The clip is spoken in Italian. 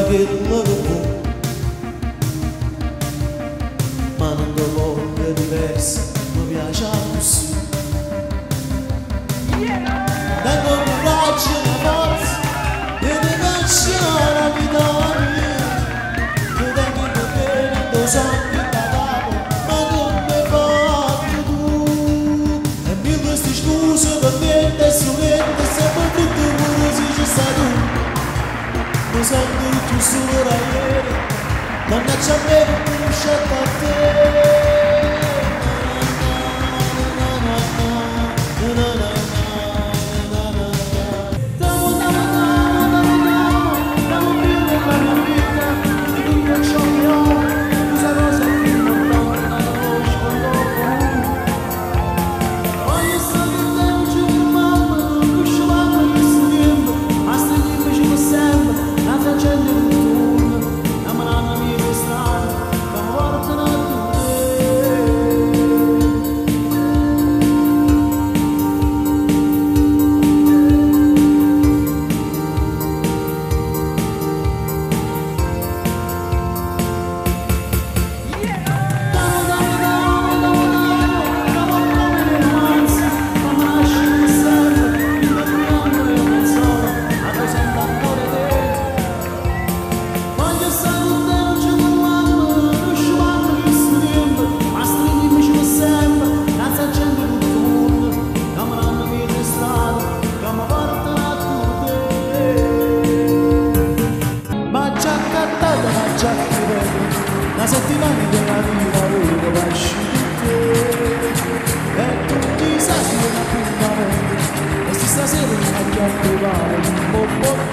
spaghetto dopo, ma non do voglia diversa, mi piace così. Tengo un coraggio e una forza e ti canzone la vita mia, che tengo in bene, lo sangue da capo, ma non mi fai tu. E mille queste scuse per niente e strumenti, sempre tutto pure se ci stai tu. Mi sento più solo da ieri, mannaggia a me che mi lasciato a te. La settimana della vita avevo lasciato e tutti i santi appuntamenti e stasera mi ha chiamato un po'